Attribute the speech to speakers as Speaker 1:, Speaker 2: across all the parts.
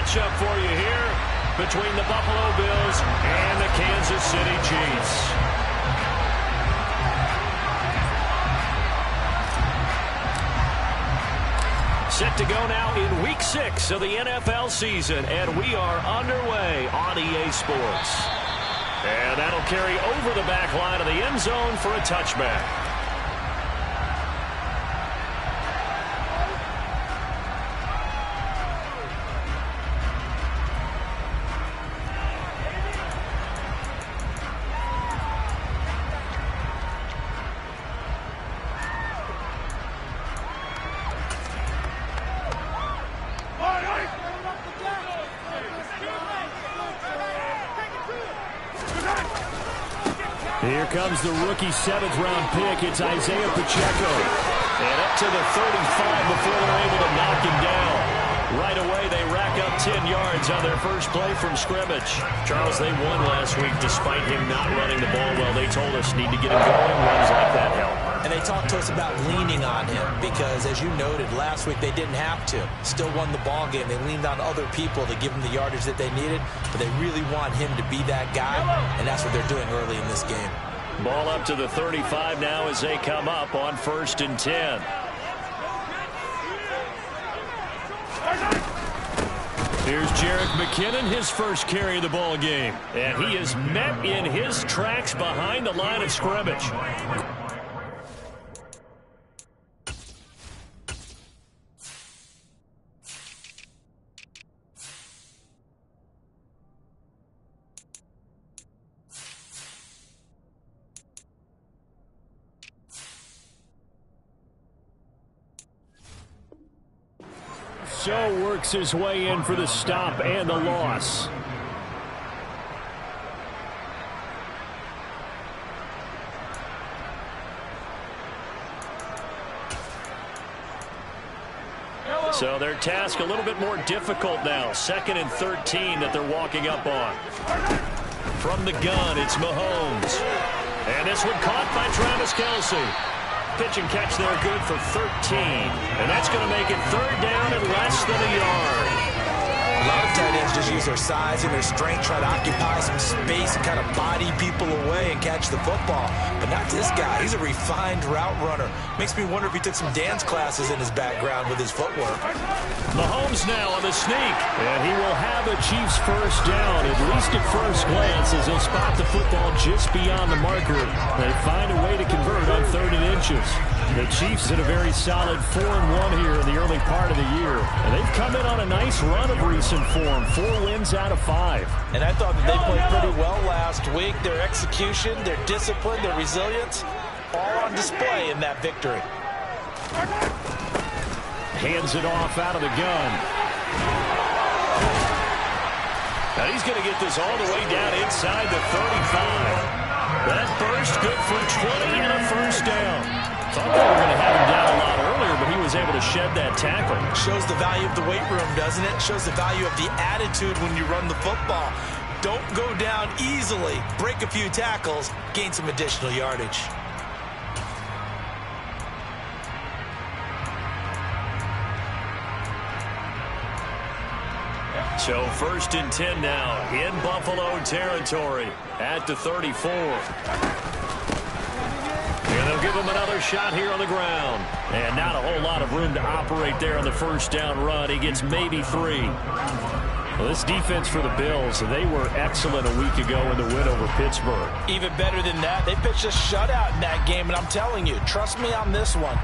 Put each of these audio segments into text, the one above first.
Speaker 1: matchup for you here between the Buffalo Bills and the Kansas City Chiefs. Set to go now in Week 6 of the NFL season, and we are underway on EA Sports. And that'll carry over the back line of the end zone for a touchback.
Speaker 2: Here comes the rookie 7th-round pick. It's Isaiah Pacheco.
Speaker 1: And up to the 35 before they're able to knock him down. Right away, they rack up 10 yards on their first play from scrimmage. Charles, they won last week despite him not running the ball well. They told us need to get him going. Runs like that help.
Speaker 3: And they talked to us about leaning on him because, as you noted, last week they didn't have to. Still won the ball game. They leaned on other people to give them the yardage that they needed, but they really want him to be that guy, and that's what they're doing early in this game.
Speaker 1: Ball up to the 35 now as they come up on 1st and 10.
Speaker 2: Here's Jerick McKinnon, his first carry of the ball game.
Speaker 1: And he is met in his tracks behind the line of scrimmage.
Speaker 2: So works his way in for the stop and the loss.
Speaker 1: So their task a little bit more difficult now. 2nd and 13 that they're walking up on. From the gun, it's Mahomes. And this one caught by Travis Kelce. Pitch and catch there, good for 13. And that's going to make it 3rd down and less than a yard.
Speaker 3: A lot of tight ends just use their size and their strength, try to occupy some space and kind of body people away and catch the football. But not this guy. He's a refined route runner. Makes me wonder if he took some dance classes in his background with his footwork.
Speaker 1: Mahomes now on the sneak.
Speaker 2: And he will have the Chiefs first down, at least at first glance, as he'll spot the football just beyond the marker. They find a way to convert on 3rd and inches. The Chiefs in a very solid 4-1 here in the early part of the year. And they've come in on a nice run of recent form. 4 wins out of 5.
Speaker 3: And I thought that they played pretty well last week. Their execution, their discipline, their resilience, all on display in that victory.
Speaker 2: Hands it off out of the gun.
Speaker 1: Now he's going to get this all the way down inside the 35. That burst good for 20 and a first down. Thought they were going to have him down a lot earlier, but he was able to shed that tackle.
Speaker 3: Shows the value of the weight room, doesn't it? Shows the value of the attitude when you run the football. Don't go down easily. Break a few tackles, gain some additional yardage.
Speaker 1: So 1st and 10 now in Buffalo territory at the 34. And they'll give him another shot here on the ground. And not a whole lot of room to operate there on the first down run. He gets maybe 3.
Speaker 2: Well, this defense for the Bills, they were excellent a week ago in the win over Pittsburgh.
Speaker 3: Even better than that, they pitched a shutout in that game, and I'm telling you, trust me on this one.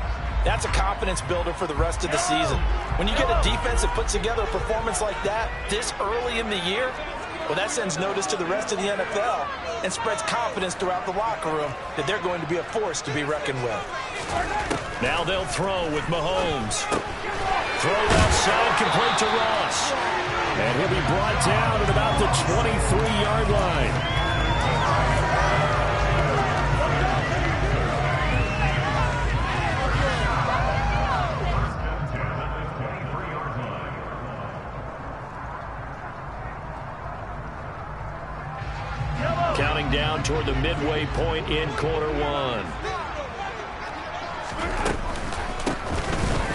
Speaker 3: That's a confidence builder for the rest of the season. When you get a defense that puts together a performance like that this early in the year, well, that sends notice to the rest of the NFL and spreads confidence throughout the locker room that they're going to be a force to be reckoned with.
Speaker 1: Now they'll throw with Mahomes. Throw outside, complete to Ross.
Speaker 2: And he'll be brought down at about the 23-yard line.
Speaker 1: Counting down toward the midway point in quarter 1.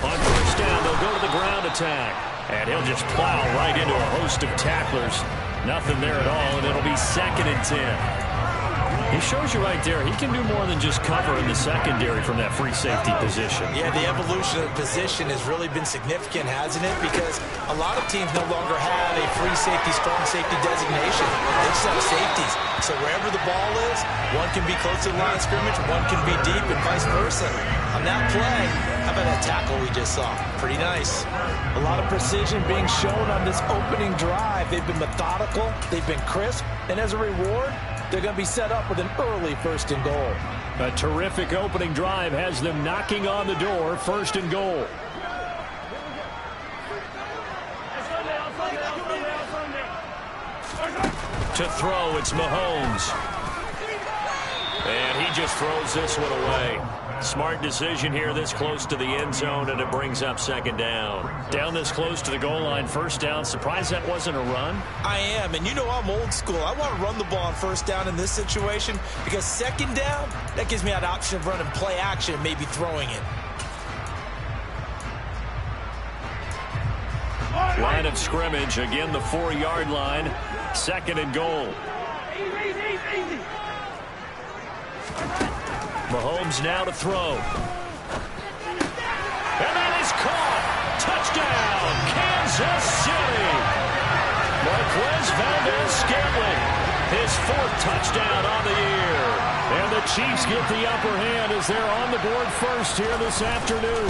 Speaker 1: On first down, they'll go to the ground attack. And he'll just plow right into a host of tacklers. Nothing there at all, and it'll be 2nd and 10.
Speaker 2: He shows you right there, he can do more than just cover in the secondary from that free safety position.
Speaker 3: Yeah, the evolution of the position has really been significant, hasn't it? Because a lot of teams no longer have a free safety, strong safety designation. They just have safeties. So wherever the ball is, one can be close to the line of scrimmage, one can be deep, and vice versa. On that play, how about that tackle we just saw? Pretty nice. A lot of precision being shown on this opening drive. They've been methodical, they've been crisp, and as a reward, they're going to be set up with an early 1st and goal.
Speaker 2: A terrific opening drive has them knocking on the door, 1st and goal.
Speaker 1: To throw, it's Mahomes. And he just throws this one away. Smart decision here this close to the end zone, and it brings up 2nd down. Down this close to the goal line, 1st down. Surprised that wasn't a run?
Speaker 3: I am, and you know I'm old school. I want to run the ball on 1st down in this situation because 2nd down, that gives me that option of running play action and maybe throwing it.
Speaker 1: Line of scrimmage, again the 4-yard line, 2nd and goal. Mahomes now to throw. And that is caught. Touchdown, Kansas City. Marquez Valdez-Scantling, his 4th touchdown on the year.
Speaker 2: And the Chiefs get the upper hand as they're on the board first here this afternoon.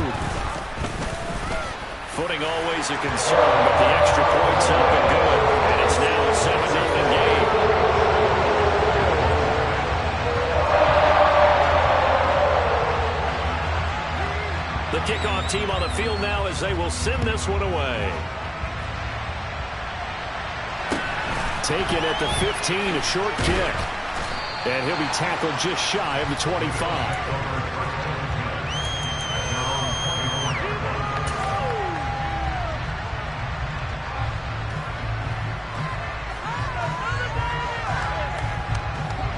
Speaker 1: Footing always a concern, but the extra point's up and good. And it's now a 7-0 game. The kickoff team on the field now as they will send this one away.
Speaker 2: Taken at the 15, a short kick. And he'll be tackled just shy of the 25.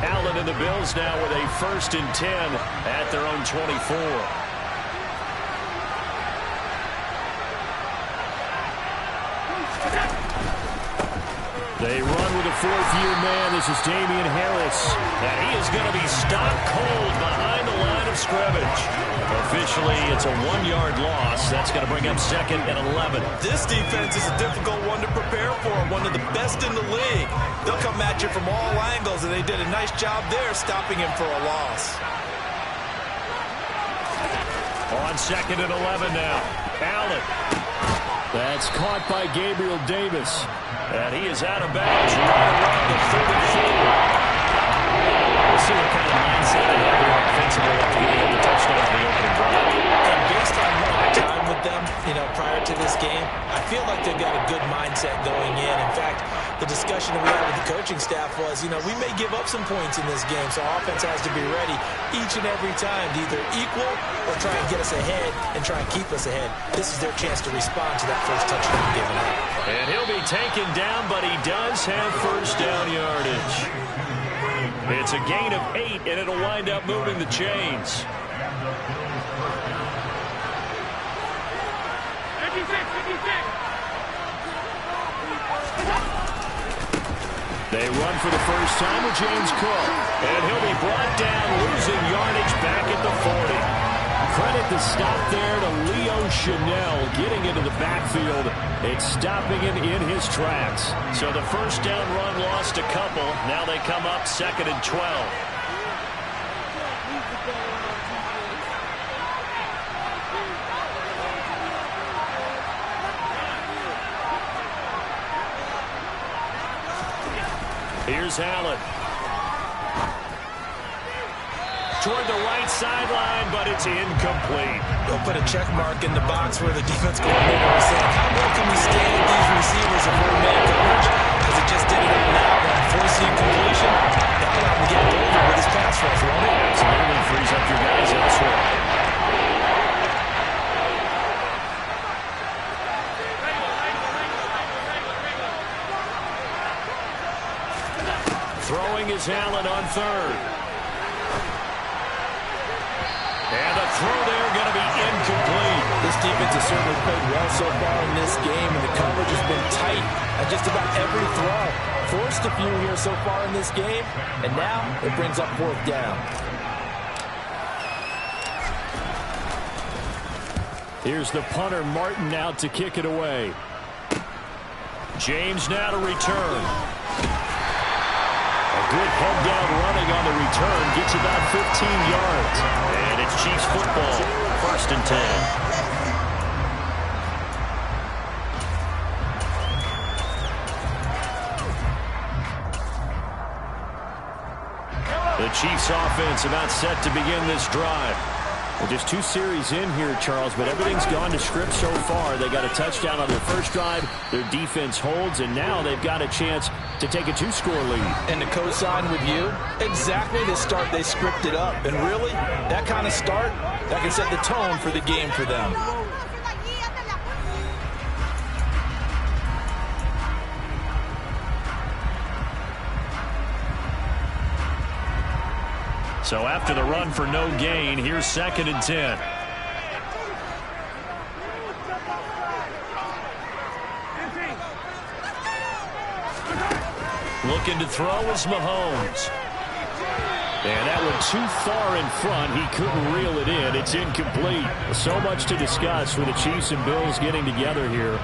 Speaker 1: Allen and the Bills now with a 1st and 10 at their own 24.
Speaker 2: They run with a 4th-year man. This is Damian Harris.
Speaker 1: And he is going to be stopped cold behind the line of scrimmage. Officially, it's a 1-yard loss. That's going to bring up 2nd and 11.
Speaker 3: This defense is a difficult one to prepare for, one of the best in the league. They'll come at you from all angles, and they did a nice job there stopping him for a loss.
Speaker 1: On 2nd and 11 now. Allen.
Speaker 2: That's caught by Gabriel Davis.
Speaker 1: And he is out of bounds right around the 34. We'll see what kind of mindset they have here offensively after getting the touchdown on the opening drive.
Speaker 3: And based on my time with them, prior to this game, I feel like they've got a good mindset going in. In fact, the discussion that we had with the coaching staff was, we may give up some points in this game, so offense has to be ready each and every time to either equal or try and get us ahead and try and keep us ahead. This is their chance to respond to that first touchdown given up.
Speaker 1: And he'll be taken down, but he does have 1st down yardage. It's a gain of 8, and it'll wind up moving the chains.
Speaker 2: They run for the first time with James Cook.
Speaker 1: And he'll be brought down, losing yardage back at the 40.
Speaker 2: Credit the stop there to Leo Chanel getting into the backfield. It's stopping him in his tracks.
Speaker 1: So the 1st down run lost a couple. Now they come up 2nd and 12. Here's Allen. Toward the right sideline, but it's incomplete.
Speaker 3: They'll put a check mark in the box where the defense coordinator was saying, how well can we stand these receivers if we're man coverage? Because it just did it on that one. Forcing completion. That'll let him get over with his pass rush, won't it?
Speaker 1: Absolutely frees up your guys elsewhere. Throwing is Allen on 3rd. And the throw there going to be incomplete.
Speaker 3: This defense has certainly played well so far in this game, and the coverage has been tight at just about every throw. Forced a few here so far in this game, and now it brings up fourth down.
Speaker 2: Here's the punter, Martin, out to kick it away.
Speaker 1: James now to return. A good head down running on the return. Gets about 15 yards. And it's Chiefs football. 1st and 10. The Chiefs offense about set to begin this drive.
Speaker 2: Well, just 2 series in here, Charles, but everything's gone to script so far. They got a touchdown on their first drive. Their defense holds, and now they've got a chance to take a 2-score lead.
Speaker 3: And to co-sign with you, exactly the start they scripted up. And really, that kind of start, that can set the tone for the game for them.
Speaker 1: So after the run for no gain, here's 2nd and 10. Looking to throw is Mahomes. And that one too far in front. He couldn't reel it in. It's incomplete. So much to discuss with the Chiefs and Bills getting together here.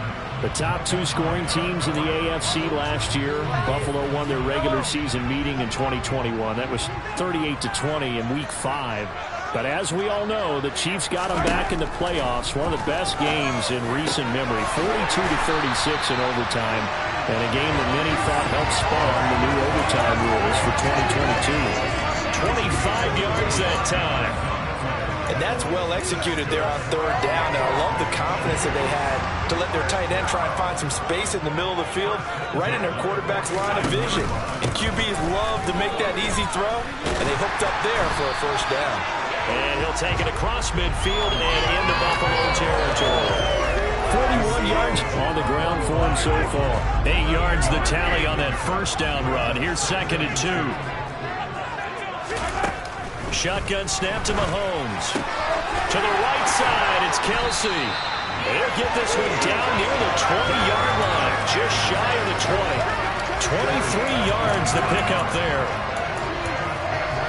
Speaker 1: The top 2 scoring teams in the AFC last year. Buffalo won their regular season meeting in 2021. That was 38-20 in Week 5. But as we all know, the Chiefs got them back in the playoffs. One of the best games in recent memory. 42-36 in overtime. And a game that many thought helped spawn the new overtime rules for 2022. 25 yards that time.
Speaker 3: And that's well executed there on 3rd down. And I love the confidence that they had to let their tight end try and find some space in the middle of the field, right in their quarterback's line of vision. And QBs love to make that easy throw, and they hooked up there for a 1st down.
Speaker 1: And he'll take it across midfield and into Buffalo territory.
Speaker 2: 41 yards on the ground for him so far.
Speaker 1: 8 yards the tally on that 1st down run. Here's 2nd and 2. Shotgun snap to Mahomes. To the right side, it's Kelsey. They'll get this one down near the 20-yard line. Just shy of the 20. 23 yards the pickup there.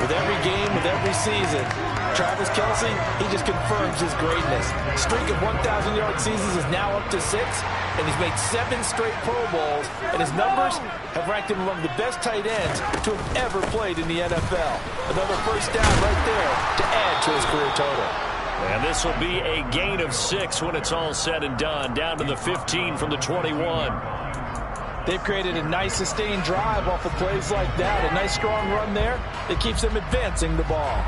Speaker 3: With every game, with every season, Travis Kelsey, he just confirms his greatness. Streak of 1,000-yard seasons is now up to 6, and he's made 7 straight Pro Bowls, and his numbers have ranked him among the best tight ends to have ever played in the NFL. Another 1st down right there to add to his career total.
Speaker 1: And this will be a gain of 6 when it's all said and done, down to the 15 from the 21.
Speaker 3: They've created a nice sustained drive off of plays like that. A nice strong run there that keeps them advancing the ball.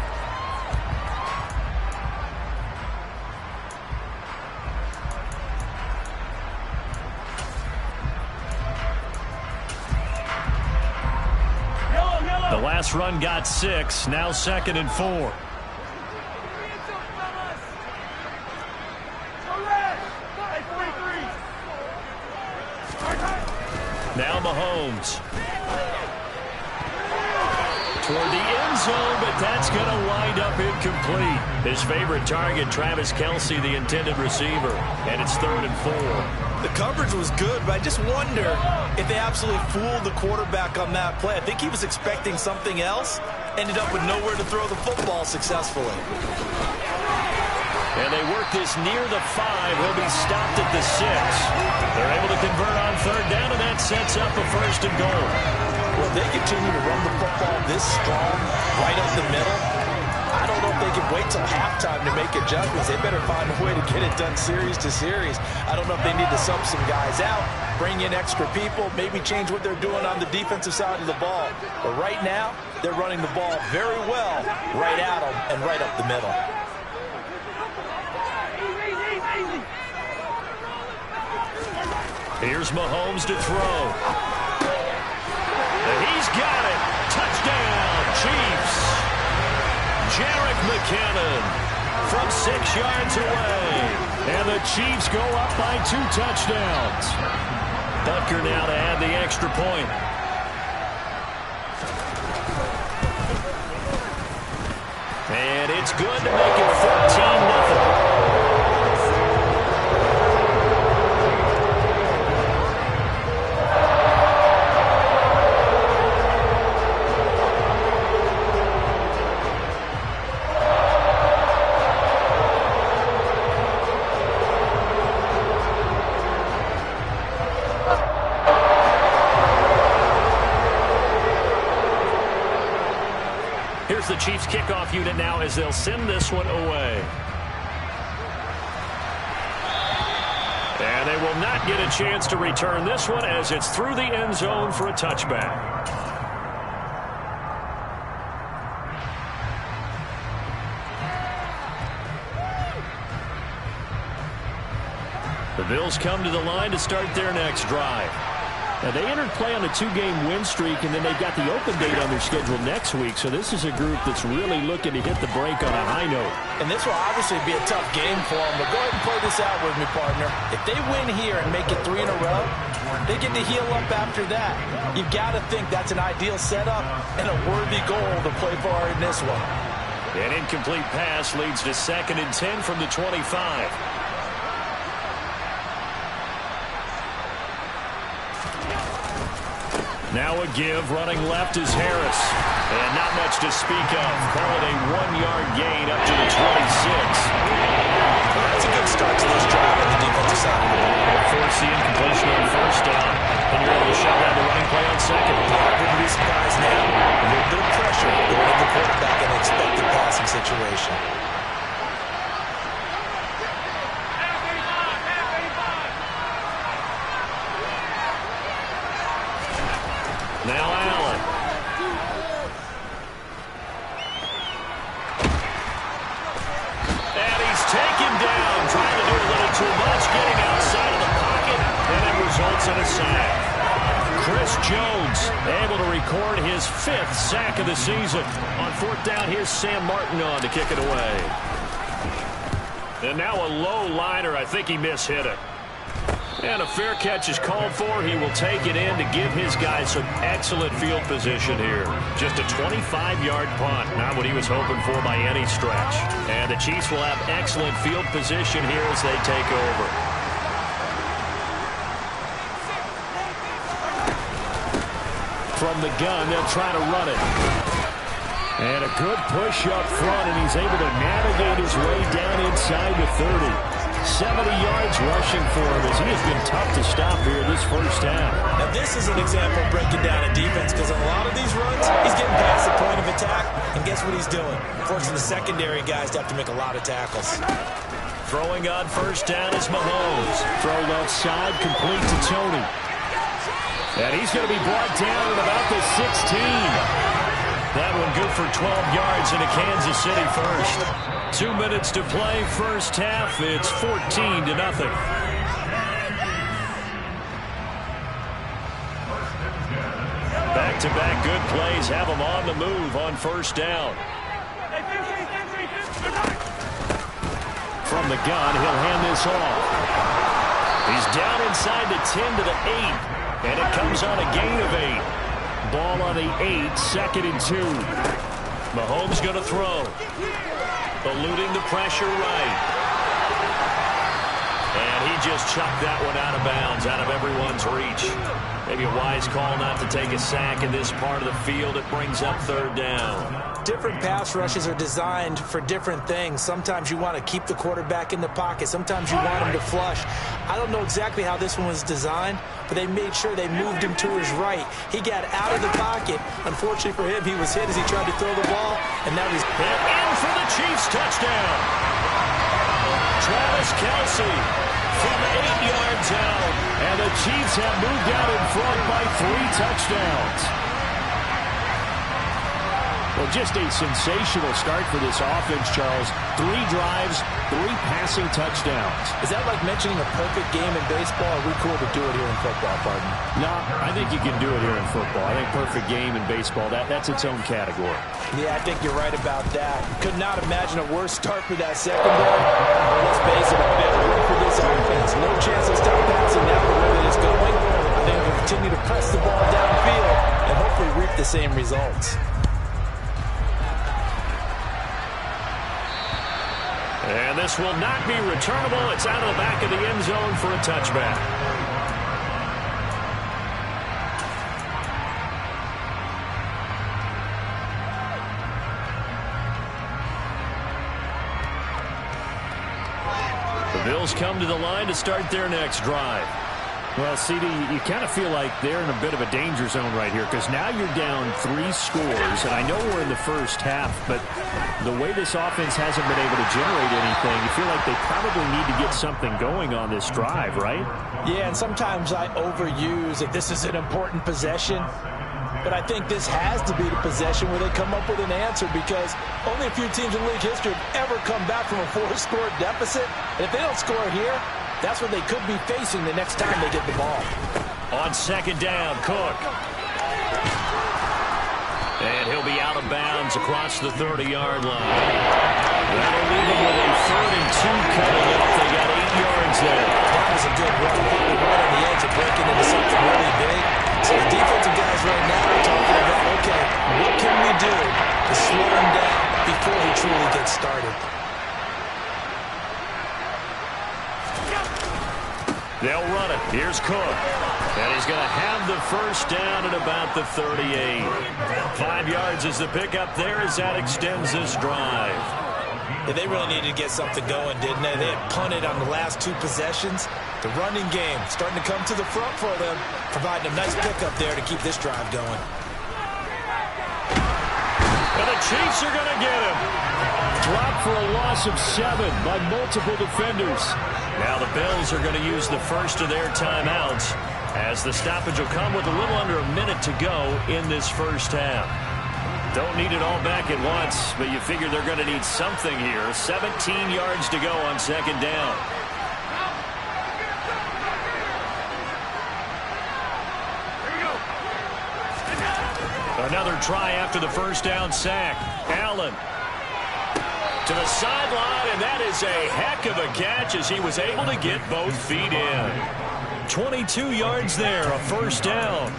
Speaker 1: The last run got 6. Now 2nd and 4. Now Mahomes. Toward the end zone, but that's going to wind up incomplete. His favorite target, Travis Kelsey, the intended receiver. And it's 3rd and 4.
Speaker 3: The coverage was good, but I just wonder if they absolutely fooled the quarterback on that play. I think he was expecting something else. Ended up with nowhere to throw the football successfully.
Speaker 1: And they work this near the 5. He'll be stopped at the 6. They're able to convert on 3rd down, and that sets up a 1st and goal.
Speaker 3: Well, if they continue to run the football this strong, right up the middle, I don't know if they can wait till halftime to make adjustments. They better find a way to get it done series to series. I don't know if they need to sub some guys out, bring in extra people, maybe change what they're doing on the defensive side of the ball. But right now, they're running the ball very well right at them and right up the middle.
Speaker 1: Here's Mahomes to throw. And he's got it. Touchdown, Chiefs. Jerick McKinnon from 6 yards away. And the Chiefs go up by 2 touchdowns. Butker now to add the extra point. And it's good to make it 14-0. Here's the Chiefs kickoff unit now as they'll send this one away. And they will not get a chance to return this one as it's through the end zone for a touchback. The Bills come to the line to start their next drive. Now, they entered play on a 2-game win streak, and then they've got the open date on their schedule next week. So this is a group that's really looking to hit the break on a high note.
Speaker 3: And this will obviously be a tough game for them. But go ahead and play this out with me, partner. If they win here and make it 3 in a row, they get to heal up after that. You've got to think that's an ideal setup and a worthy goal to play for in this one.
Speaker 1: An incomplete pass leads to 2nd and 10 from the 25. Now a give, running left is Harris. And not much to speak of. Call it a 1-yard gain up to the 26.
Speaker 3: That's a good start to this drive on the defensive side.
Speaker 1: Force the incompletion on first down. And you're able to shut down the running play on second.
Speaker 3: I wouldn't be surprised now. A little bit of pressure going to the quarterback in an expected passing situation.
Speaker 1: Now Allen. And he's taken down, trying to do a little too much, getting outside of the pocket, and it results in a sack. Chris Jones able to record his 5th sack of the season. On 4th down, here's Sam Martin on to kick it away. And now a low liner. I think he mishit it. And a fair catch is called for. He will take it in to give his guys some excellent field position here. Just a 25-yard punt. Not what he was hoping for by any stretch. And the Chiefs will have excellent field position here as they take over. From the gun, they'll try to run it. And a good push up front, and he's able to navigate his way down inside the 30. 70 yards rushing for him as he has been tough to stop here this first half.
Speaker 3: Now this is an example of breaking down a defense because on a lot of these runs, he's getting past the point of attack, and guess what he's doing? Forcing the secondary guys to have to make a lot of tackles.
Speaker 1: Throwing on first down is Mahomes.
Speaker 2: Throw left side, complete to Tony.
Speaker 1: And he's going to be brought down at about the 16. That one good for 12 yards into Kansas City first. 2 minutes to play first half. It's 14-0. Back-to-back good plays have them on the move on first down. From the gun, he'll hand this off. He's down inside the 10 to the 8. And it comes on a gain of 8. Ball on the 8, 2nd and 2. Mahomes going to throw. Eluding the pressure right. And he just chucked that one out of bounds, out of everyone's reach. Maybe a wise call not to take a sack in this part of the field. It brings up 3rd down.
Speaker 3: Different pass rushes are designed for different things. Sometimes you want to keep the quarterback in the pocket. Sometimes you want him to flush. I don't know exactly how this one was designed, but they made sure they moved him to his right. He got out of the pocket. Unfortunately for him, he was hit as he tried to throw the ball, and now he's
Speaker 1: in for the Chiefs touchdown. Travis Kelce from 8 yards out.
Speaker 2: And the Chiefs have moved out in front by 3 touchdowns. Well, just a sensational start for this offense, Charles. 3 drives, 3 passing touchdowns.
Speaker 3: Is that like mentioning a perfect game in baseball? Or are we cool to do it here in football, pardon?
Speaker 2: No, I think you can do it here in football. I think perfect game in baseball, that's its own category.
Speaker 3: Yeah, I think you're right about that. Could not imagine a worse start for that secondary. Well, let's face it, a big win for this offense. No chance to stop passing now the way that it's going. I think we'll continue to press the ball downfield and hopefully reap the same results.
Speaker 1: And this will not be returnable. It's out of the back of the end zone for a touchback. The Bills come to the line to start their next drive.
Speaker 2: Well, CD, you kind of feel like they're in a bit of a danger zone right here because now you're down 3 scores, and I know we're in the first half, but the way this offense hasn't been able to generate anything, you feel like they probably need to get something going on this drive, right?
Speaker 3: Yeah, and sometimes I overuse that this is an important possession, but I think this has to be the possession where they come up with an answer because only a few teams in league history have ever come back from a 4-score deficit, and if they don't score here, that's what they could be facing the next time they get the ball.
Speaker 1: On second down, Cook. And he'll be out of bounds across the 30-yard line. That'll leave him with a 3rd and 2 coming up. They got 8 yards there.
Speaker 3: That was a good run. Right on the edge of breaking into something really big. So the defensive guys right now are talking about, okay, what can we do to slow him down before he truly gets started?
Speaker 1: They'll run it. Here's Cook. And he's going to have the first down at about the 38. 5 yards is the pickup there as that extends this drive.
Speaker 3: Yeah, they really needed to get something going, didn't they? They had punted on the last 2 possessions. The running game starting to come to the front for them, providing a nice pickup there to keep this drive going.
Speaker 1: And the Chiefs are going to get him.
Speaker 2: Dropped for a loss of 7 by multiple defenders.
Speaker 1: Now the Bills are going to use the first of their timeouts as the stoppage will come with a little under a minute to go in this first half. Don't need it all back at once, but you figure they're going to need something here. 17 yards to go on second down. Another try after the first down sack. Allen to the sideline, and that is a heck of a catch as he was able to get both feet in. 22 yards there, a first down.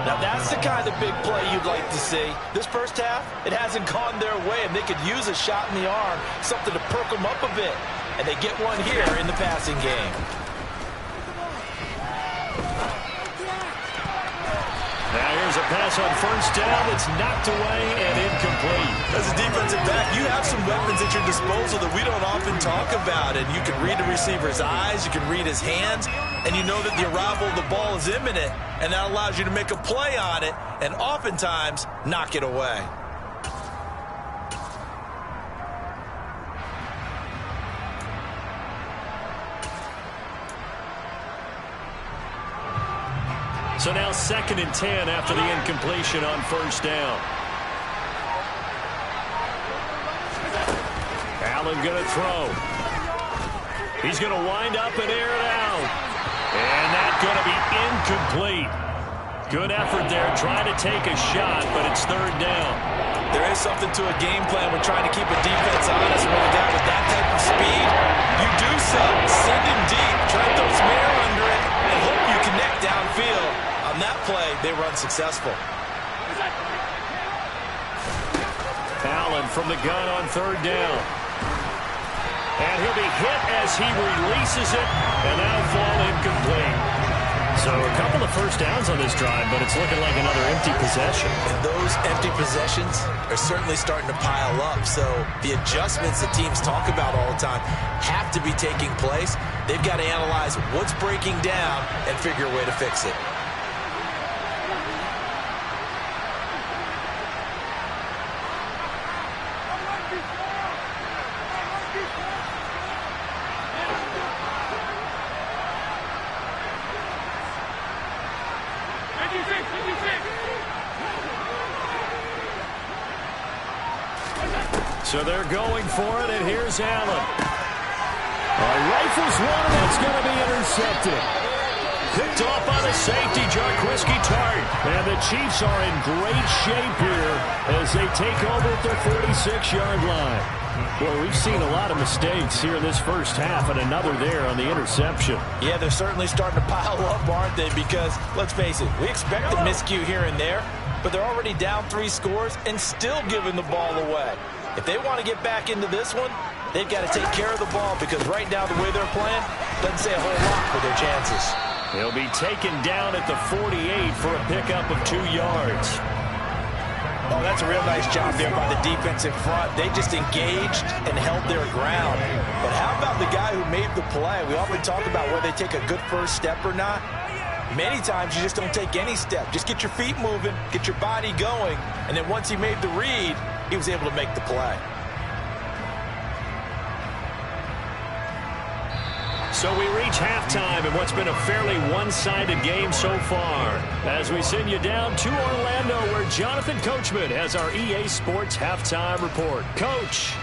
Speaker 3: Now that's the kind of big play you'd like to see. This first half, it hasn't gone their way, and they could use a shot in the arm, something to perk them up a bit. And they get one here in the passing game.
Speaker 1: Now here's a pass on first down. It's knocked away and incomplete.
Speaker 3: As a defensive back, you have some weapons at your disposal that we don't often talk about. And you can read the receiver's eyes, you can read his hands, and you know that the arrival of the ball is imminent. And that allows you to make a play on it and oftentimes knock it away.
Speaker 1: So now 2nd and 10 after the incompletion on first down. Allen going to throw. He's going to wind up and air it out. And that's going to be incomplete. Good effort there, trying to take a shot, but it's 3rd down.
Speaker 3: There is something to a game plan when trying to keep a defense honest. When a guy with that type of speed, you do something, send him deep, try to throw some air under it, and hope you connect downfield. On that play, they run successful.
Speaker 1: Allen from the gun on 3rd down. And he'll be hit as he releases it, and that'll fall incomplete. So a couple of first downs on this drive, but it's looking like another empty possession.
Speaker 3: And those empty possessions are certainly starting to pile up. So the adjustments that teams talk about all the time have to be taking place. They've got to analyze what's breaking down and figure a way to fix it.
Speaker 1: So they're going for it, and here's Allen.
Speaker 2: Rifles one, and that's going to be intercepted.
Speaker 1: Picked off by the safety, Jarquiski Tart.
Speaker 2: And the Chiefs are in great shape here as they take over at their 46-yard line. Boy, we've seen a lot of mistakes here in this first half, and another there on the interception.
Speaker 3: Yeah, they're certainly starting to pile up, aren't they? Because, let's face it, we expect a miscue here and there, but they're already down 3 scores and still giving the ball away. If they want to get back into this one, They've got to take care of the ball because right now the way they're playing doesn't say a whole lot for their chances.
Speaker 1: He'll be taken down at the 48 for a pickup of 2 yards.
Speaker 3: Oh, that's a real nice job there by the defense in front. They just engaged and held their ground. But how about the guy who made the play? We often talk about whether they take a good first step or not. Many times you just don't take any step. Just get your feet moving, get your body going, and then once he made the read, he was able to make the play.
Speaker 1: So we reach halftime in what's been a fairly one-sided game so far. As we send you down to Orlando, where Jonathan Coachman has our EA Sports Halftime Report. Coach.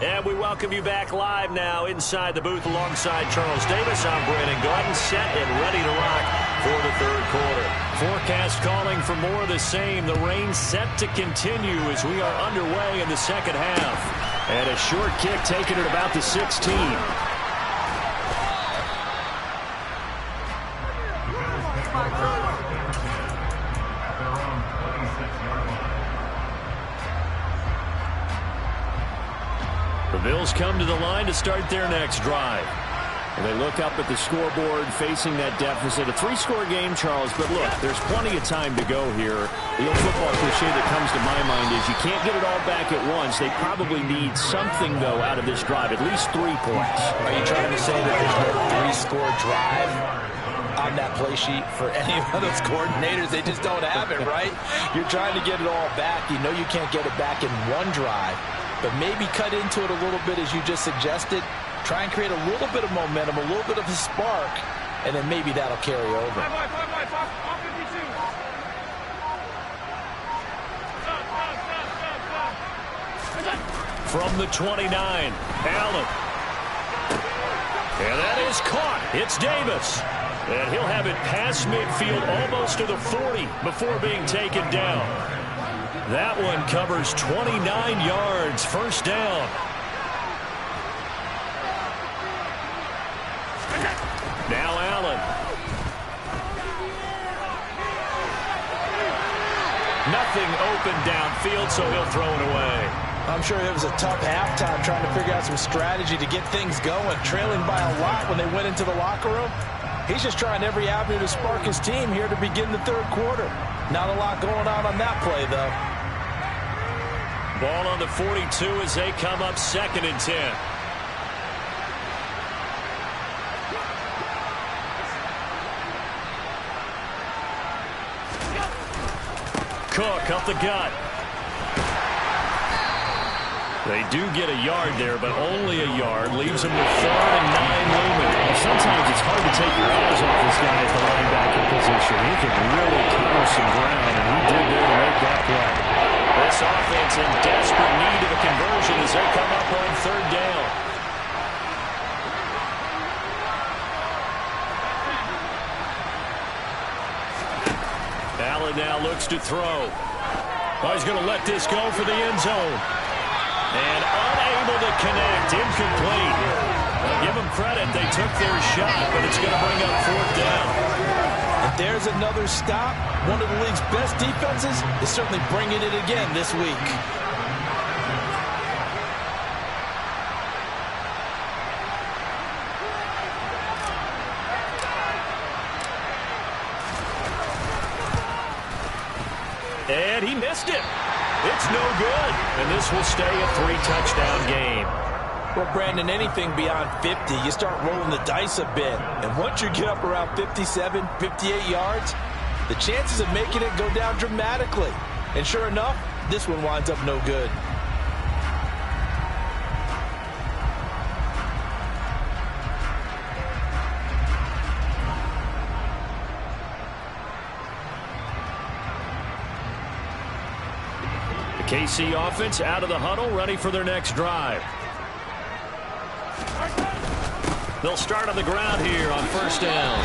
Speaker 1: And we welcome you back live now inside the booth alongside Charles Davis. I'm Brandon Gordon, set and ready to rock for the third quarter. Forecast calling for more of the same. The rain set to continue as we are underway in the second half. And a short kick taken at about the 16. The Bills come to the line to start their next drive. And they look up at the scoreboard facing that deficit. A 3-score game, Charles, but look, there's plenty of time to go here. The old football cliche that comes to my mind is you can't get it all back at once. They probably need something, though, out of this drive, at least 3 points.
Speaker 3: Are you trying to say that there's no 3-score drive on that play sheet for any of those coordinators? They just don't have it, right? You're trying to get it all back. You know you can't get it back in one drive, but maybe cut into it a little bit as you just suggested. Try and create a little bit of momentum, a little bit of a spark, and then maybe that'll carry over.
Speaker 1: From the 29, Allen. And that is caught. It's Davis. And he'll have it past midfield almost to the 40 before being taken down. That one covers 29 yards. First down. Now Allen. Nothing open downfield, so he'll throw it away.
Speaker 3: I'm sure it was a tough halftime trying to figure out some strategy to get things going, trailing by a lot when they went into the locker room. He's just trying every avenue to spark his team here to begin the third quarter. Not a lot going on that play, though.
Speaker 1: Ball on the 42 as they come up 2nd and 10. Cook up the gut. They do get a yard there, but only a yard. Leaves them with 3rd and 9 looming.
Speaker 2: Sometimes it's hard to take your eyes off this guy at the linebacker position. He can really cover some ground, and he did there to make that play.
Speaker 1: This offense in desperate need of a conversion as they come up on 3rd down. Allen now looks to throw. Oh, he's going to let this go for the end zone. And unable to connect, incomplete. Give them credit, they took their shot, but it's going to bring up 4th down.
Speaker 3: If there's another stop, one of the league's best defenses is certainly bringing it again this week.
Speaker 1: And he missed it. It's no good. And this will stay a 3-touchdown game.
Speaker 3: Well, Brandon, anything beyond 50, you start rolling the dice a bit. And once you get up around 57, 58 yards, the chances of making it go down dramatically. And sure enough, this one winds up no good.
Speaker 1: KC offense out of the huddle, ready for their next drive. They'll start on the ground here on 1st down.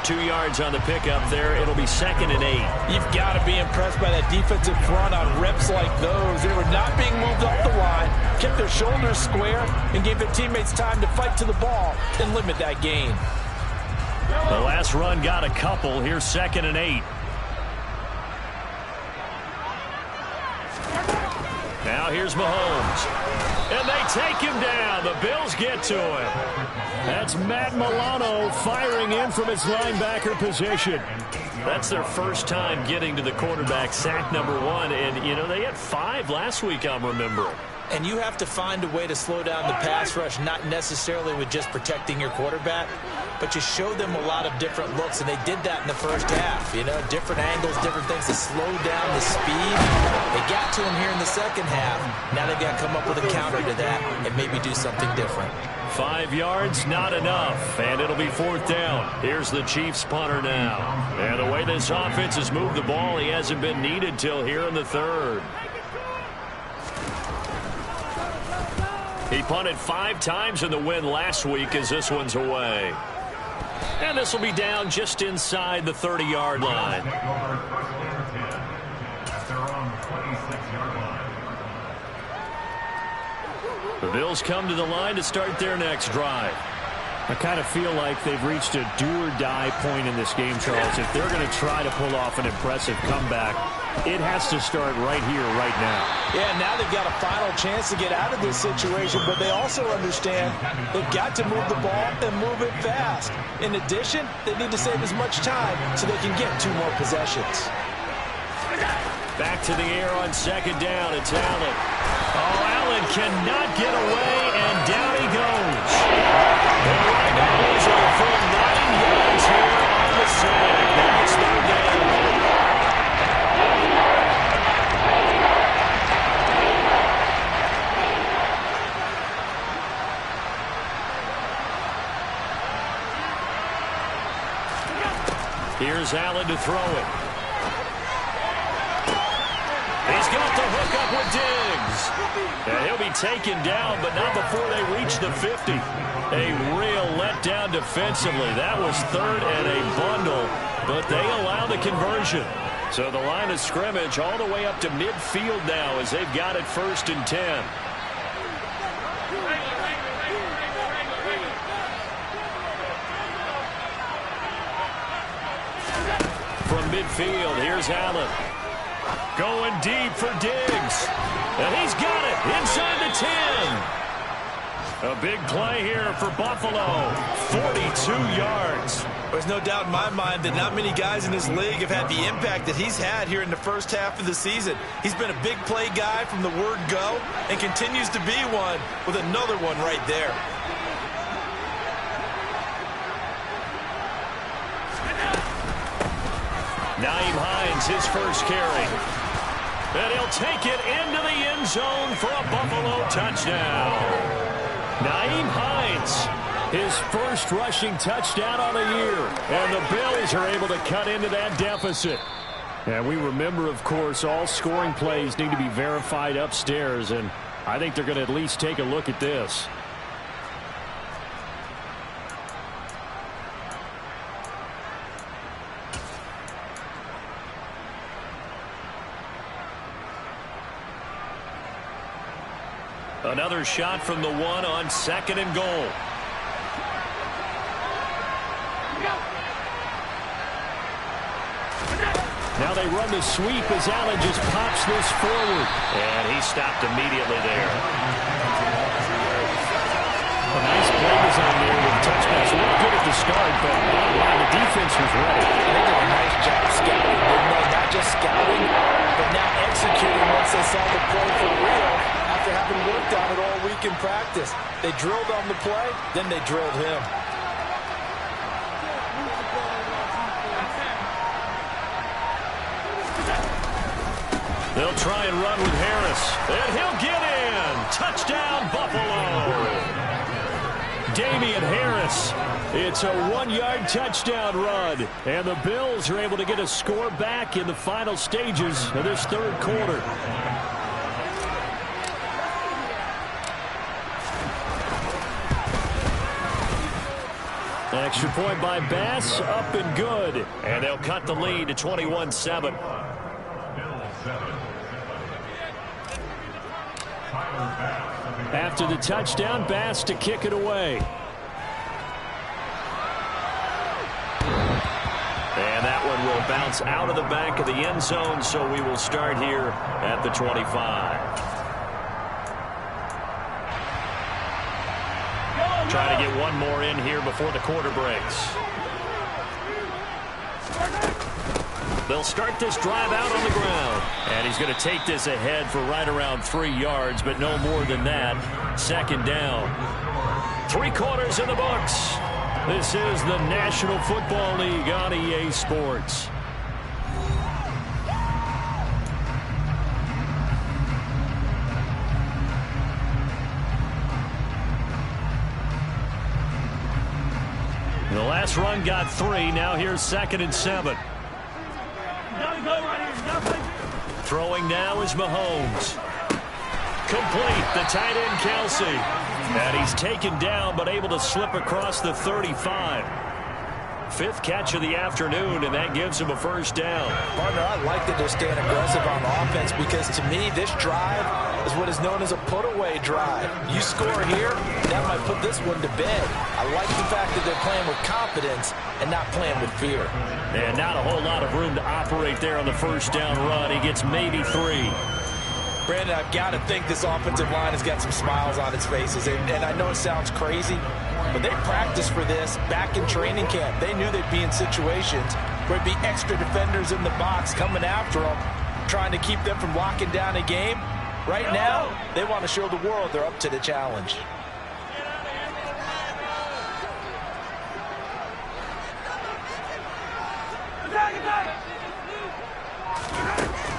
Speaker 1: 2 yards on the pickup there. It'll be 2nd and 8.
Speaker 3: You've got to be impressed by that defensive front on reps like those. They were not being moved off the line, kept their shoulders square, and gave their teammates time to fight to the ball and limit that gain.
Speaker 1: The last run got a couple. Here's 2nd and 8. Now here's Mahomes. And they take him down. The Bills get to him.
Speaker 2: That's Matt Milano firing in from his linebacker position.
Speaker 1: That's their first time getting to the quarterback, sack number 1. And, you know, they had 5 last week, I'm remembering.
Speaker 3: And you have to find a way to slow down the pass rush, not necessarily with just protecting your quarterback, but you show them a lot of different looks, and they did that in the first half. You know, different angles, different things to slow down the speed. They got to him here in the second half. Now they've got to come up with a counter to that and maybe do something different.
Speaker 1: 5 yards, not enough, and it'll be 4th down. Here's the Chiefs punter now. And the way this offense has moved the ball, he hasn't been needed till here in the 3rd. He punted 5 times in the win last week as this one's away. And this will be down just inside the 30-yard line. The Bills come to the line to start their next drive.
Speaker 2: I kind of feel like they've reached a do-or-die point in this game, Charles. If they're going to try to pull off an impressive comeback, it has to start right here, right now.
Speaker 3: Yeah, now they've got a final chance to get out of this situation, but they also understand they've got to move the ball and move it fast. In addition, they need to save as much time so they can get 2 more possessions.
Speaker 1: Back to the air on 2nd down. It's Allen. Oh, Allen cannot get away, and down he goes. And right now he's a full 9 yards here on the sack. Now it's 3rd down. Here's Allen to throw it. He's got the hook up with Diggs. And he'll be taken down, but not before they reach the 50. A real letdown defensively. That was 3rd and a bundle, but they allow the conversion. So the line of scrimmage all the way up to midfield now as they've got it 1st and 10. From midfield, here's Allen. Going deep for Diggs. And he's got it inside the 10. A big play here for Buffalo. 42 yards.
Speaker 3: There's no doubt in my mind that not many guys in this league have had the impact that he's had here in the first half of the season. He's been a big play guy from the word go and continues to be one with another one right there.
Speaker 1: Nyheim Hines, his first carry. And he'll take it into the end zone for a Buffalo touchdown.
Speaker 2: Nyheim Hines, his first rushing touchdown on the year. And the Bills are able to cut into that deficit. And we remember, of course, all scoring plays need to be verified upstairs. And I think they're going to at least take a look at this.
Speaker 1: Another shot from the 1 on 2nd and goal.
Speaker 2: Now they run the sweep as Allen just pops this forward.
Speaker 1: And he stopped immediately there.
Speaker 2: A nice play design there with the touchdown. So looked good at the start, but the defense was ready.
Speaker 3: They did a nice job scouting, didn't they? Not just scouting, but now executing once they saw the play for real after having worked on it all week in practice. They drilled on the play, then they drilled him.
Speaker 1: They'll try and run with Harris. And he'll get in. Touchdown, Buffalo. Damian Harris.
Speaker 2: It's a 1-yard touchdown run. And the Bills are able to get a score back in the final stages of this 3rd quarter.
Speaker 1: Extra point by Bass, up and good. And they'll cut the lead to 21-7.
Speaker 2: After the touchdown, Bass to kick it away.
Speaker 1: And that one will bounce out of the back of the end zone, so we will start here at the 25. Trying to get one more in here before the quarter breaks. They'll start this drive out on the ground. And he's going to take this ahead for right around 3 yards, but no more than that. Second down. 3 quarters in the books. This is the National Football League on EA Sports. The last run got 3. Now here's 2nd and 7. Throwing now is Mahomes. Complete. The tight end, Kelsey. And he's taken down, but able to slip across the 35. 5th catch of the afternoon, and that gives him a first down.
Speaker 3: Partner, I like that they're staying aggressive on offense because, to me, this drive is what is known as a put-away drive. You score here, that might put this one to bed. I like the fact that they're playing with confidence and not playing with fear.
Speaker 1: And not a whole lot of room to operate there on the first down run. He gets maybe 3.
Speaker 3: Brandon, I've got to think this offensive line has got some smiles on its faces. And I know it sounds crazy, but they practiced for this back in training camp. They knew they'd be in situations where it'd be extra defenders in the box coming after them, trying to keep them from locking down a game. Right now, they want to show the world they're up to the challenge.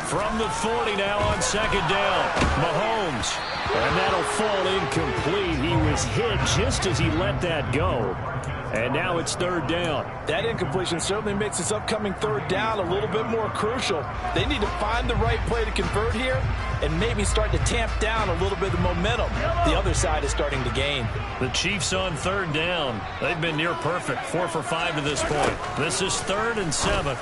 Speaker 1: From the 40 now on 2nd down. Mahomes. And that'll fall incomplete. He was hit just as he let that go. And now it's 3rd down.
Speaker 3: That incompletion certainly makes this upcoming 3rd down a little bit more crucial. They need to find the right play to convert here and maybe start to tamp down a little bit of momentum. The other side is starting to gain.
Speaker 1: The Chiefs on 3rd down. They've been near perfect. 4 for 5 to this point. This is 3rd and 7.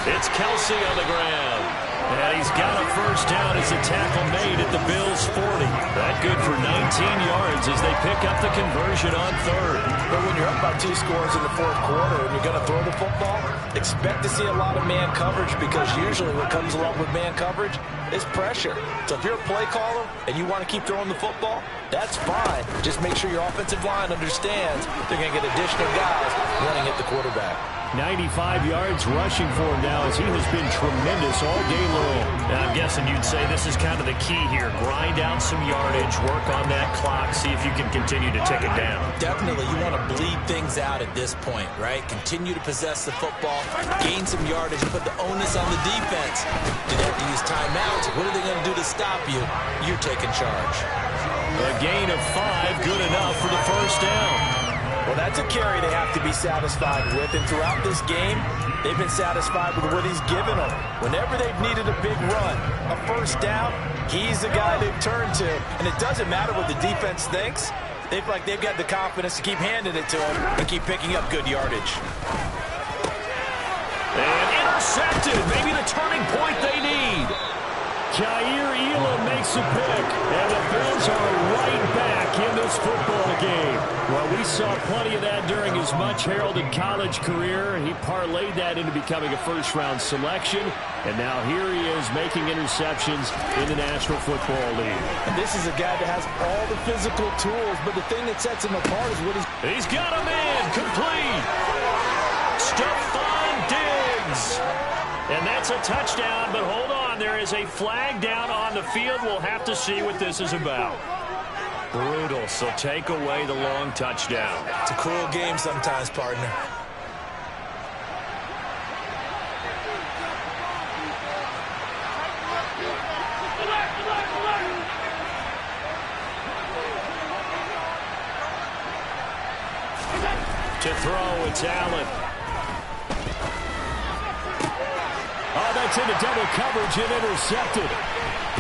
Speaker 1: It's Kelsey on the ground. And he's got a first down as a tackle made at the Bills' 40. That good for 19 yards as they pick up the conversion on 3rd.
Speaker 3: But when you're up by 2 scores in the 4th quarter and you're going to throw the football, expect to see a lot of man coverage because usually what comes along with man coverage is pressure. So if you're a play caller and you want to keep throwing the football, that's fine. Just make sure your offensive line understands they're going to get additional guys running at the quarterback.
Speaker 1: 95 yards rushing for him now as he has been tremendous all day long. And I'm guessing you'd say this is kind of the key here. Grind out some yardage, work on that clock, see if you can continue to tick it down.
Speaker 3: Definitely, you want to bleed things out at this point, right? Continue to possess the football, gain some yardage, and put the onus on the defense. Do they have to use timeouts? What are they going to do to stop you? You're taking charge.
Speaker 1: A gain of 5, good enough for the first down.
Speaker 3: Well, that's a carry they have to be satisfied with, and throughout this game, they've been satisfied with what he's given them. Whenever they've needed a big run, a first down, he's the guy they've turned to. And it doesn't matter what the defense thinks. They've got the confidence to keep handing it to him and keep picking up good yardage.
Speaker 1: And intercepted, maybe the turning point they need.
Speaker 2: Jair Elam makes a pick, and the Bills are right back in this football game. Well, we saw plenty of that during his much-heralded college career. He parlayed that into becoming a first-round selection, and now here he is making interceptions in the National Football League.
Speaker 3: And this is a guy that has all the physical tools, but the thing that sets him apart is what
Speaker 1: he's got a man complete. Stephon Diggs. And that's a touchdown, but hold on. There is a flag down on the field. We'll have to see what this is about. Brutal, so take away the long touchdown.
Speaker 3: It's a cruel game sometimes, partner.
Speaker 1: To throw, it's Allen.
Speaker 2: Oh, that's into double coverage and intercepted.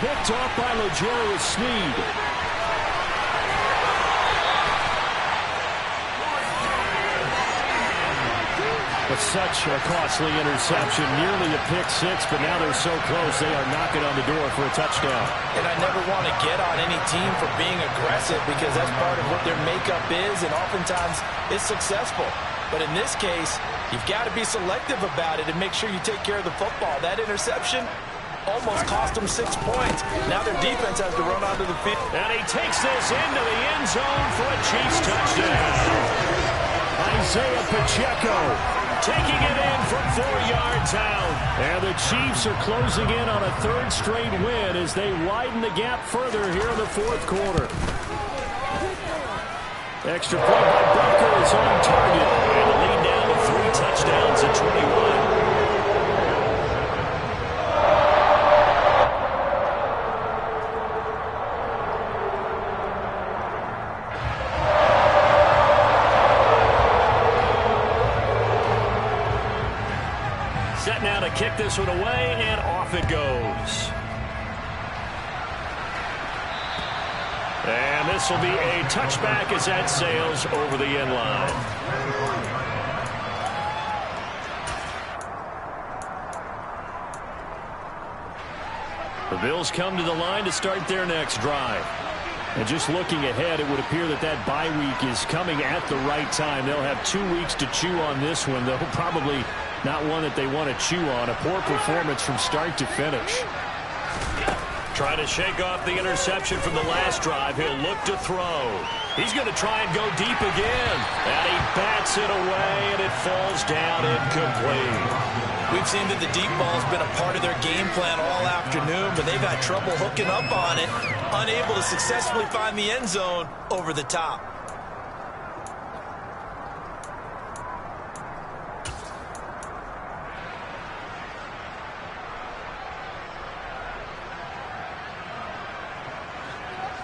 Speaker 2: Picked off by L'Jarius Sneed. But such a costly interception, nearly a pick-6, but now they're so close they are knocking on the door for a touchdown.
Speaker 3: And I never want to get on any team for being aggressive because that's part of what their makeup is, and oftentimes it's successful. But in this case, you've got to be selective about it and make sure you take care of the football. That interception, almost cost them 6 points. Now their defense has to run onto the field.
Speaker 1: And he takes this into the end zone for a Chiefs touchdown.
Speaker 2: Isaiah Pacheco
Speaker 1: taking it in from 4 yards out.
Speaker 2: And the Chiefs are closing in on a third straight win as they widen the gap further here in the fourth quarter. Extra point by Booker is on target.
Speaker 1: And the lead down to 3 touchdowns at 21. Set now to kick this one away, and off it goes. And this will be a touchback as that sails over the end line. The Bills come to the line to start their next drive. And just looking ahead, it would appear that that bye week is coming at the right time. They'll have 2 weeks to chew on this one, though probably not one that they want to chew on. A poor performance from start to finish. Trying to shake off the interception from the last drive. He'll look to throw. He's going to try and go deep again. And he bats it away, and it falls down incomplete.
Speaker 3: We've seen that the deep ball's been a part of their game plan all afternoon, but they've had trouble hooking up on it, unable to successfully find the end zone over the top.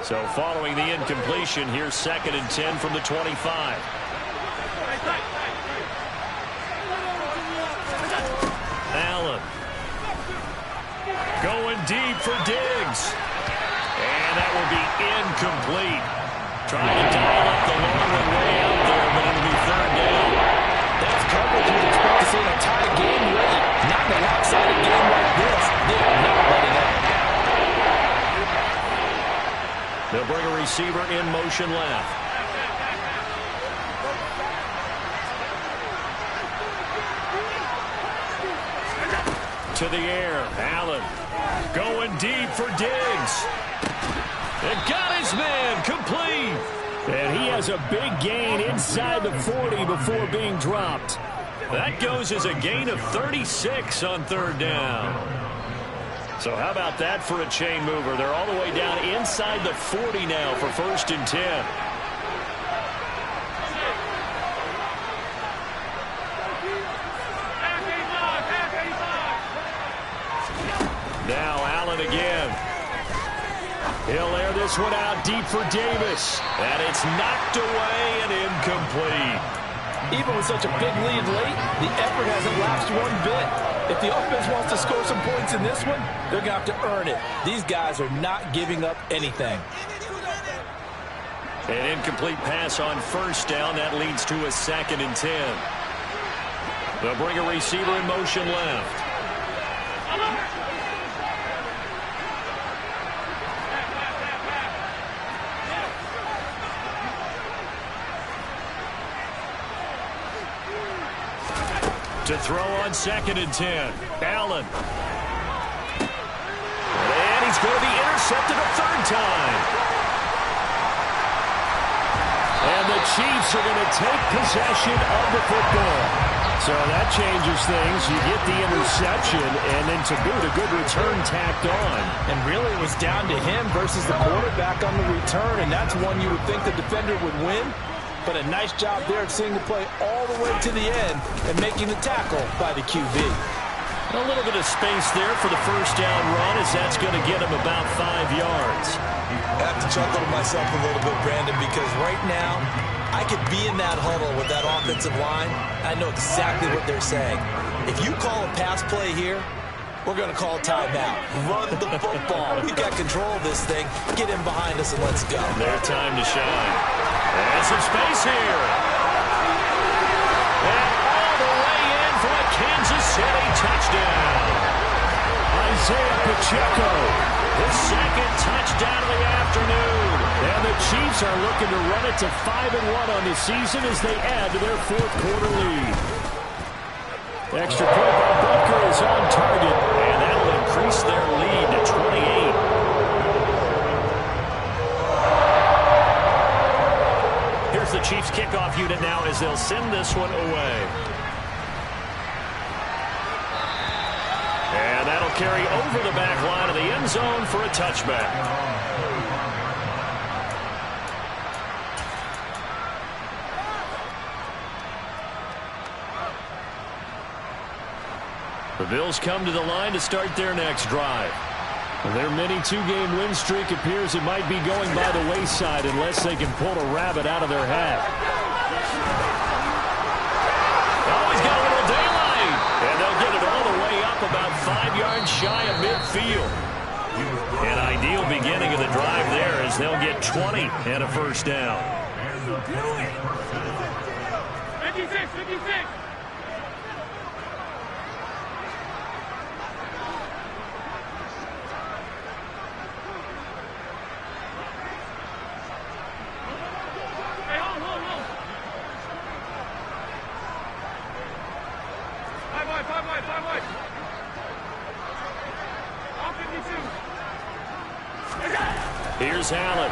Speaker 1: So following the incompletion, here's 2nd and 10 from the 25. Allen going deep for Diggs. And that will be incomplete. Trying to dial up the long one way out there, but it'll be 3rd down.
Speaker 3: That's coverage you'd expect to see in a tie game ready. Not in a lopsided game like this. They are not letting up.
Speaker 1: They'll bring a receiver in motion left. To the air, Allen going deep for Diggs. And got his man complete.
Speaker 2: And he has a big gain inside the 40 before being dropped.
Speaker 1: That goes as a gain of 36 on 3rd down. So how about that for a chain mover? They're all the way down inside the 40 now for 1st and 10. Now Allen again. He'll air this one out deep for Davis. And it's knocked away and incomplete.
Speaker 3: Even with such a big lead late, the effort hasn't lapsed one bit. If the offense wants to score some points in this one, they're going to have to earn it. These guys are not giving up anything.
Speaker 1: An incomplete pass on 1st down. That leads to a 2nd and 10. They'll bring a receiver in motion left. To throw on 2nd and 10. Allen. And he's going to be intercepted a 3rd time.
Speaker 2: And the Chiefs are going to take possession of the football. So that changes things. You get the interception, and then to boot, a good return tacked on.
Speaker 3: And really it was down to him versus the quarterback on the return, and that's one you would think the defender would win. But a nice job there of seeing the play all the way to the end and making the tackle by the QB.
Speaker 1: A little bit of space there for the 1st down run, as that's going to get him about 5 yards.
Speaker 3: I have to chuckle to myself a little bit, Brandon, because right now I could be in that huddle with that offensive line. I know exactly what they're saying. If you call a pass play here, we're going to call timeout. Run the football. We've got control of this thing. Get in behind us and let's go.
Speaker 1: Their time to shine. And some space here. And all the way in for a Kansas City touchdown.
Speaker 2: Isaiah Pacheco.
Speaker 1: His 2nd touchdown of the afternoon.
Speaker 2: And the Chiefs are looking to run it to 5-1 on the season as they add to their 4th quarter lead. Extra point by Booker is on target.
Speaker 1: And that'll increase increase their lead to 28. Here's the Chiefs kickoff unit now as they'll send this one away. And that'll carry over the back line of the end zone for a touchback. The Bills come to the line to start their next drive. Their mini two-game win streak appears it might be going by the wayside unless they can pull a rabbit out of their hat. Oh, he's got a little daylight. And they'll get it all the way up about 5 yards shy of midfield. An ideal beginning of the drive there as they'll get 20 and a first down.
Speaker 4: 56, 56.
Speaker 1: Here's Allen.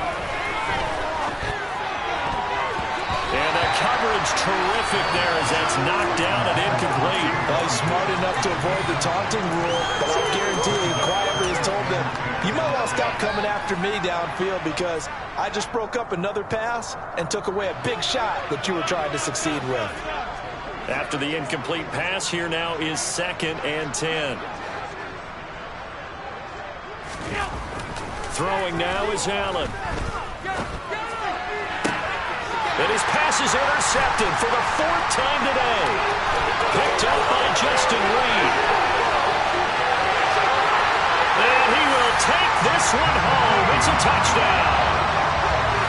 Speaker 1: And the coverage terrific there as that's knocked down and incomplete.
Speaker 3: Well, he's smart enough to avoid the taunting rule, but I guarantee he quietly has told them, you might well stop coming after me downfield because I just broke up another pass and took away a big shot that you were trying to succeed with.
Speaker 1: After the incomplete pass, here now is 2nd and 10. Throwing now is Allen. And his pass is intercepted for the 4th time today. Picked up by Justin Reed. And he will take this one home. It's a touchdown.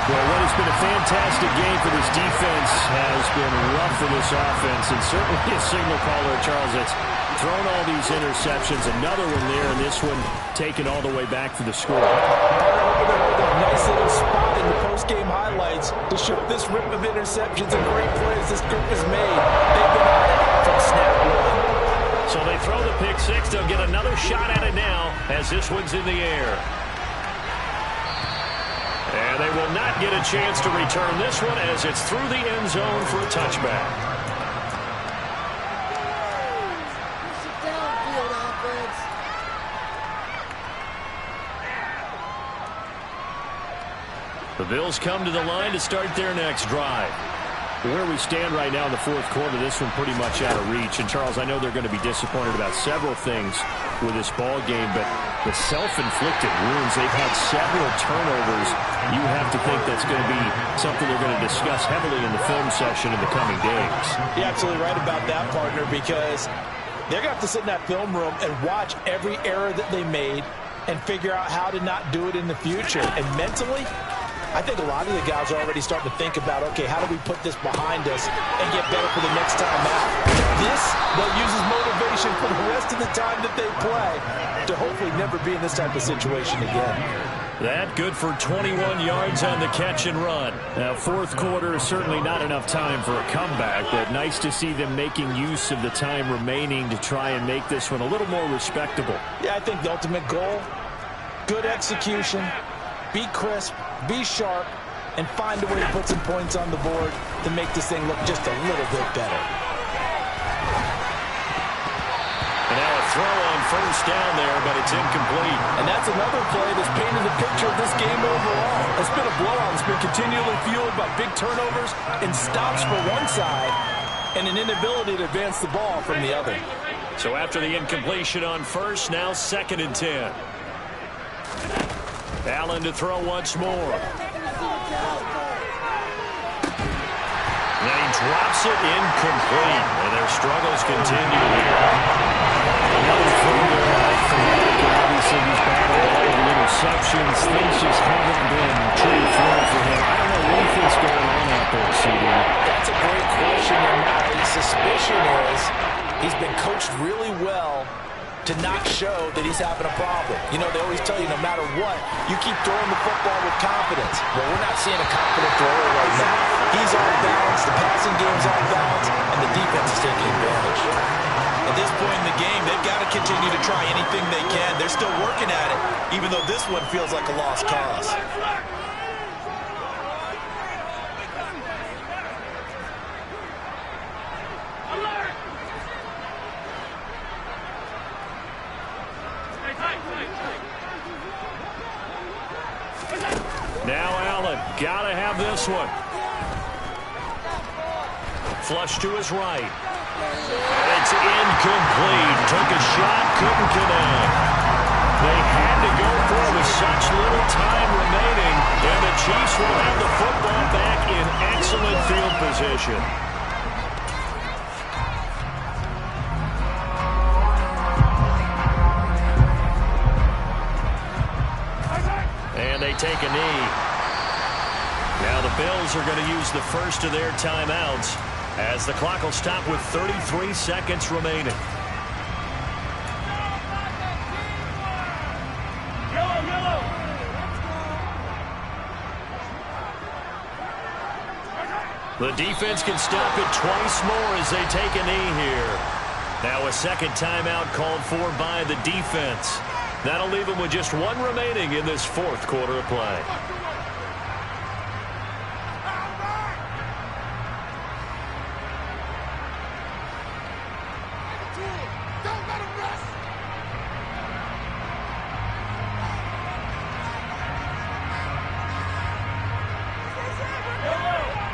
Speaker 2: Well, what has been a fantastic game for this defense has been rough for this offense, and certainly a signal caller, Charles, that's thrown all these interceptions. Another one there, and this one taken all the way back for the score.
Speaker 3: Nice little spot in the post-game highlights to show this rip of interceptions and great plays this group has made. They've been on it from snap one.
Speaker 1: So they throw the pick six. They'll get another shot at it now as this one's in the air. And they will not get a chance to return this one as it's through the end zone for a touchback. The Bills come to the line to start their next drive.
Speaker 2: Where we stand right now in the 4th quarter, this one pretty much out of reach. And, Charles, I know they're going to be disappointed about several things with this ball game, but the self-inflicted wounds, they've had several turnovers. You have to think that's going to be something they're going to discuss heavily in the film session in the coming days.
Speaker 3: You're absolutely right about that, partner, because they're going to have to sit in that film room and watch every error that they made and figure out how to not do it in the future. And mentally, I think a lot of the guys are already starting to think about, okay, how do we put this behind us and get better for the next time out? This, they'll use as motivation for the rest of the time that they play to hopefully never be in this type of situation again.
Speaker 1: That good for 21 yards on the catch and run.
Speaker 2: Now, 4th quarter is certainly not enough time for a comeback, but nice to see them making use of the time remaining to try and make this one a little more respectable.
Speaker 3: Yeah, I think the ultimate goal, good execution, be crisp, be sharp, and find a way to put some points on the board to make this thing look just a little bit better.
Speaker 1: And now a throw on first down there, but it's incomplete.
Speaker 3: And that's another play that's painted the picture of this game overall. It's been a blowout. It's been continually fueled by big turnovers and stops for one side and an inability to advance the ball from the other.
Speaker 1: So after the incompletion on first, now 2nd and 10. Allen to throw once more. Then he drops it incomplete. And their struggles continue here.
Speaker 2: Another throw there. Obviously, he's battled all the interceptions. Things just haven't been true form for him. I don't know what he thinks going on out there, CD.
Speaker 3: That's a great question, and my suspicion is he's been coached really well to not show that he's having a problem. You know, they always tell you no matter what, you keep throwing the football with confidence. Well, we're not seeing a confident thrower right now. He's off balance, the passing game's off balance, and the defense is taking advantage. At this point in the game, they've got to continue to try anything they can. They're still working at it, even though this one feels like a lost cause.
Speaker 1: Now Allen, gotta have this one. Flush to his right. And it's incomplete. Took a shot, couldn't connect. They had to go for it with such little time remaining, and the Chiefs will have the football back in excellent field position. And they take a knee. Now the Bills are going to use the first of their timeouts as the clock will stop with 33 seconds remaining. The defense can stop it twice more as they take a knee here. Now a second timeout called for by the defense. That'll leave them with just one remaining in this fourth quarter of play.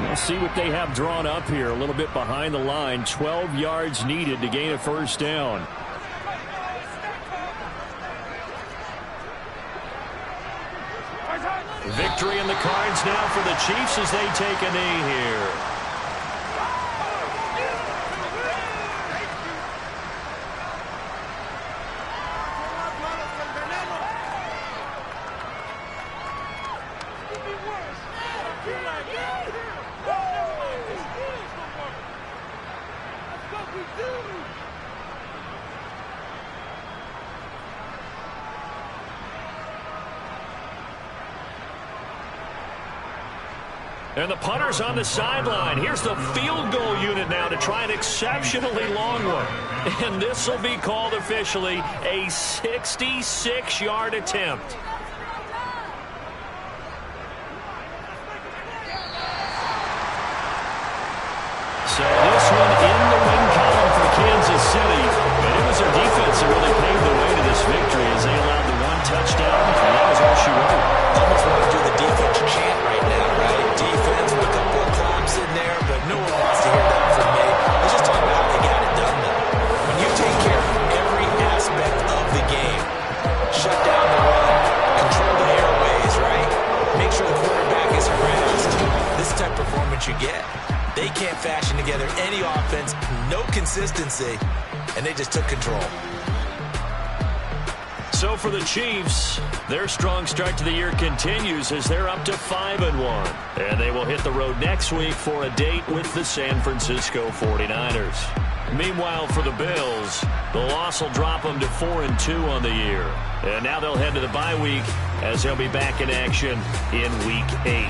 Speaker 2: We'll see what they have drawn up here. A little bit behind the line. 12 yards needed to gain a first down.
Speaker 1: Victory in the cards now for the Chiefs as they take a knee here. And the punter's on the sideline. Here's the field goal unit now to try an exceptionally long one. And this will be called officially a 66-yard attempt. So this one in the win column for Kansas City. And it was their defense that really paved the way to this victory as they allowed the one touchdown. And that was all she wrote.
Speaker 3: Almost want to do the defense chant right now, right? Defense with a couple of claps in there, but no one wants to hear that from me. Let's just talk about how they got it done, though. When you take care of every aspect of the game, shut down the run, control the airways, right? Make sure the quarterback is harassed. This is the type of performance you get. They can't fashion together any offense, no consistency, and they just took control.
Speaker 1: So for the Chiefs, their strong start to the year continues as they're up to 5-1. And they will hit the road next week for a date with the San Francisco 49ers. Meanwhile, for the Bills, the loss will drop them to 4-2 on the year. And now they'll head to the bye week as they'll be back in action in Week 8.